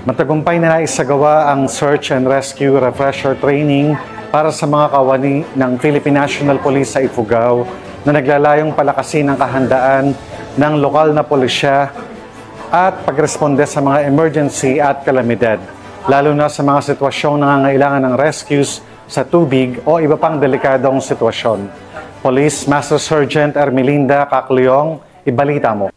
Matagumpay na naisagawa ang Search and Rescue Refresher Training para sa mga kawani ng Philippine National Police sa Ifugao na naglalayong palakasin ang kahandaan ng lokal na pulisya at pagresponde sa mga emergency at kalamidad, lalo na sa mga sitwasyong nangangailangan ng rescues sa tubig o iba pang delikadong sitwasyon. Police Master Sergeant Ermelinda Cacleong, ibalita mo.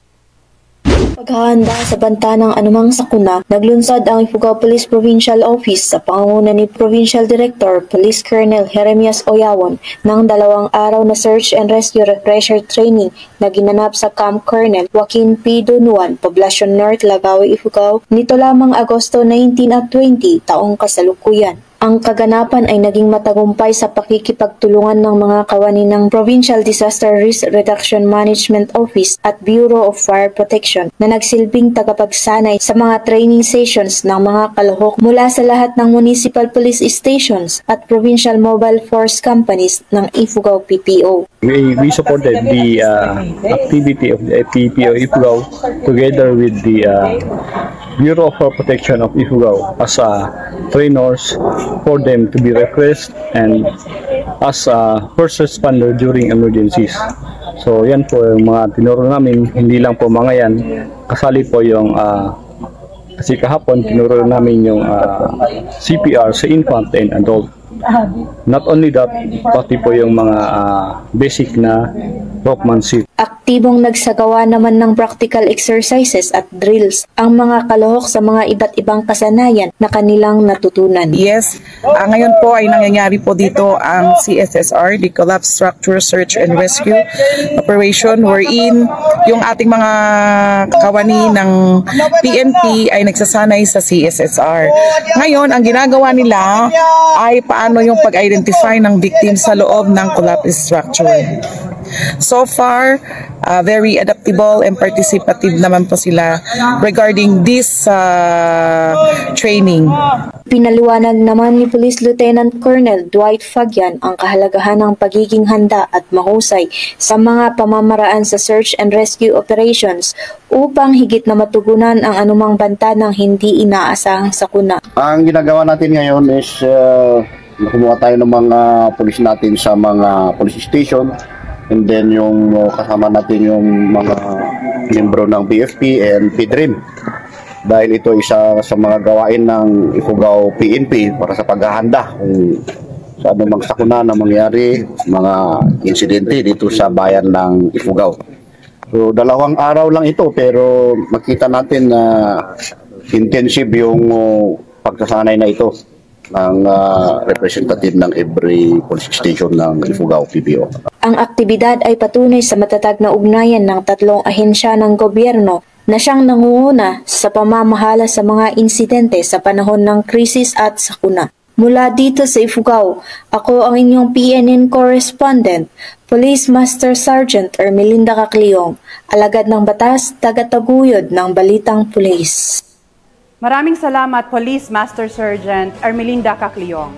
Paghahanda sa banta ng anumang sakuna, naglunsad ang Ifugao Police Provincial Office sa pangunguna ni Provincial Director Police Colonel Jeremias Oyawon ng 2 araw na Search and Rescue Refresher Training na ginanap sa Camp Colonel Joaquin P. Donuan, Poblacion North, Lagawi, Ifugao nito lamang Agosto 19 at 20 taong kasalukuyan. Ang kaganapan ay naging matagumpay sa pakikipagtulungan ng mga kawani ng Provincial Disaster Risk Reduction Management Office at Bureau of Fire Protection na nagsilbing tagapagsanay sa mga training sessions ng mga kalahok mula sa lahat ng municipal police stations at provincial mobile force companies ng Ifugao PPO. We supported the activity of the PPO Ifugao together with the Bureau of Fire Protection of Ifugao as trainers for them to be refreshed and as a first responder during emergencies. So yan po yung mga tinuro namin, hindi lang po mga yan, kasali po yung kasi kahapon tinuro namin yung CPR sa infant and adult. Not only that, pati po yung mga basic na workmanship. Aktibong nagsagawa naman ng practical exercises at drills ang mga kalahok sa mga iba't ibang kasanayan na kanilang natutunan. Yes, ngayon po ay nangyayari po dito ang CSSR, the Collapse Structure Search and Rescue Operation, wherein yung ating mga kawani ng PNP ay nagsasanay sa CSSR. Ngayon, ang ginagawa nila ay paano yung pag-identify ng victim sa loob ng collapse structure. So far, very adaptable and participative naman po sila regarding this training. Pinaliwanag naman ni Police Lieutenant Colonel Dwight Fagyan ang kahalagahan ng pagiging handa at mahusay sa mga pamamaraan sa search and rescue operations upang higit na matugunan ang anumang banta ng hindi inaasahang sakuna. Ang ginagawa natin ngayon is kumuha tayo ng mga pulis natin sa mga police station. And then yung kasama natin yung mga membro ng BFP and PDRIM. Dahil ito isa sa mga gawain ng Ifugao PNP para sa paghahanda kung sa anumang sakuna na mangyari, mga insidente dito sa bayan ng Ifugao. So 2 araw lang ito pero makita natin na intensive yung pagsasanay na ito ng representative ng every police station ng Ifugao PPO. Ang aktibidad ay patunay sa matatag na ugnayan ng 3 ahensya ng gobyerno na siyang nangunguna sa pamamahala sa mga insidente sa panahon ng krisis at sakuna. Mula dito sa Ifugao, ako ang inyong PNN correspondent, Police Master Sergeant Ermelinda Cacleong, alagad ng batas, tagataguyod ng Balitang Pulis. Maraming salamat, Police Master Sergeant Ermelinda Cacleong.